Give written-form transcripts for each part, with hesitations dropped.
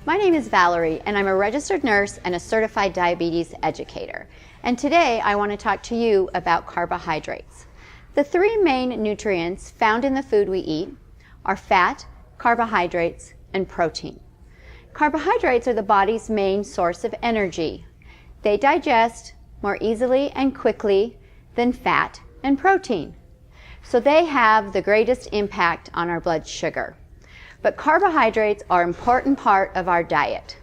My name is Valerie, and I'm a registered nurse and a certified diabetes educator. And today I want to talk to you about carbohydrates. The three main nutrients found in the food we eat are fat, carbohydrates, and protein. Carbohydrates are the body's main source of energy. They digest more easily and quickly than fat and protein. So they have the greatest impact on our blood sugar. But carbohydrates are an important part of our diet.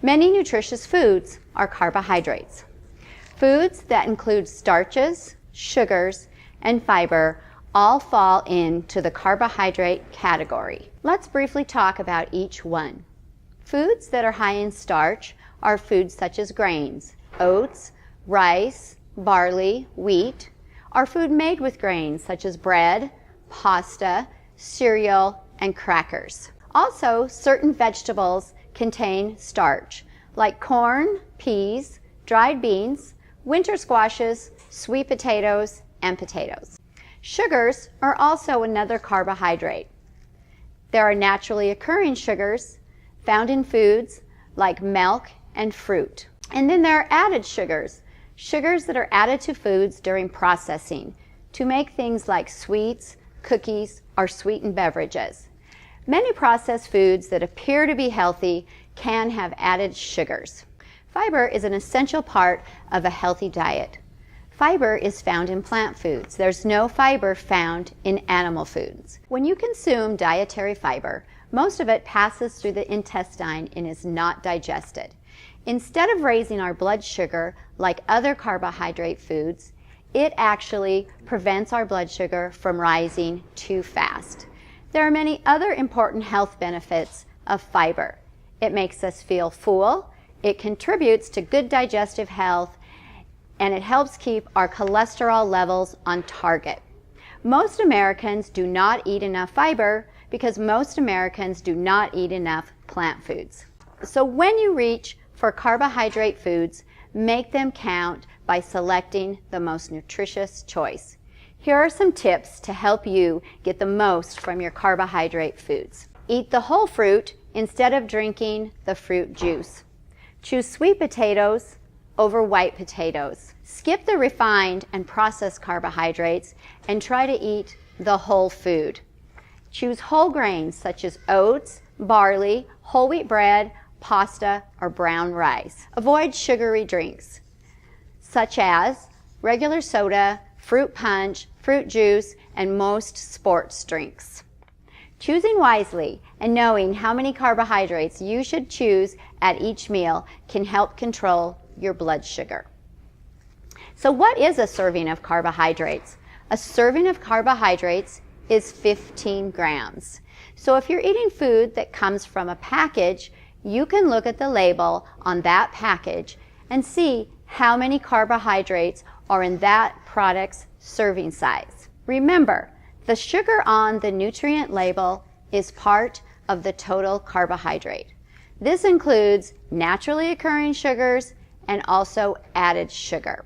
Many nutritious foods are carbohydrates. Foods that include starches, sugars, and fiber all fall into the carbohydrate category. Let's briefly talk about each one. Foods that are high in starch are foods such as grains, oats, rice, barley, wheat, are food made with grains such as bread, pasta, cereal, and crackers. Also, certain vegetables contain starch, like corn, peas, dried beans, winter squashes, sweet potatoes, and potatoes. Sugars are also another carbohydrate. There are naturally occurring sugars found in foods like milk and fruit. And then there are added sugars, sugars that are added to foods during processing to make things like sweets, cookies, or sweetened beverages. Many processed foods that appear to be healthy can have added sugars. Fiber is an essential part of a healthy diet. Fiber is found in plant foods. There's no fiber found in animal foods. When you consume dietary fiber, most of it passes through the intestine and is not digested. Instead of raising our blood sugar like other carbohydrate foods, it actually prevents our blood sugar from rising too fast. There are many other important health benefits of fiber. It makes us feel full, it contributes to good digestive health, and it helps keep our cholesterol levels on target. Most Americans do not eat enough fiber because most Americans do not eat enough plant foods. So when you reach for carbohydrate foods, make them count by selecting the most nutritious choice. Here are some tips to help you get the most from your carbohydrate foods. Eat the whole fruit instead of drinking the fruit juice. Choose sweet potatoes over white potatoes. Skip the refined and processed carbohydrates and try to eat the whole food. Choose whole grains such as oats, barley, whole wheat bread, pasta, or brown rice. Avoid sugary drinks such as regular soda, fruit punch, fruit juice, and most sports drinks. Choosing wisely and knowing how many carbohydrates you should choose at each meal can help control your blood sugar. So what is a serving of carbohydrates? A serving of carbohydrates is 15 grams. So if you're eating food that comes from a package, you can look at the label on that package and see how many carbohydrates are in that product's serving size. Remember, the sugar on the nutrient label is part of the total carbohydrate. This includes naturally occurring sugars and also added sugar.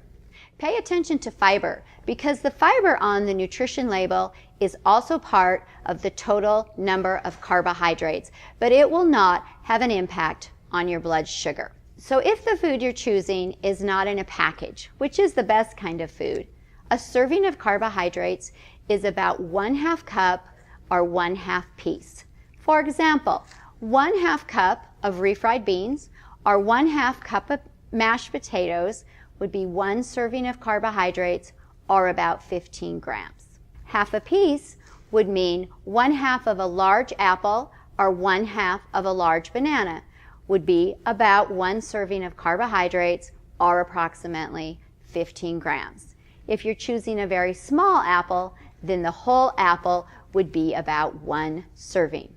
Pay attention to fiber because the fiber on the nutrition label is also part of the total number of carbohydrates, but it will not have an impact on your blood sugar. So if the food you're choosing is not in a package, which is the best kind of food, a serving of carbohydrates is about 1/2 cup or 1/2 piece. For example, 1/2 cup of refried beans or 1/2 cup of mashed potatoes would be 1 serving of carbohydrates or about 15 grams. Half a piece would mean 1/2 of a large apple or 1/2 of a large banana would be about 1 serving of carbohydrates or approximately 15 grams. If you're choosing a very small apple, then the whole apple would be about 1 serving.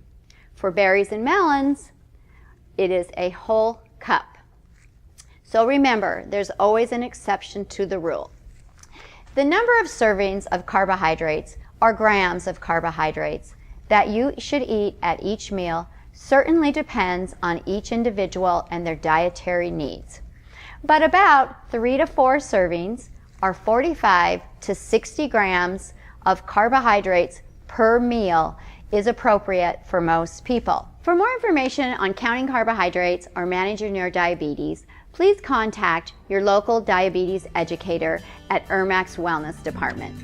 For berries and melons, it is a whole cup. So remember, there's always an exception to the rule. The number of servings of carbohydrates or grams of carbohydrates that you should eat at each meal certainly depends on each individual and their dietary needs. But about 3 to 4 servings or 45 to 60 grams of carbohydrates per meal is appropriate for most people. For more information on counting carbohydrates or managing your diabetes, please contact your local diabetes educator at ERMAC's Wellness Department.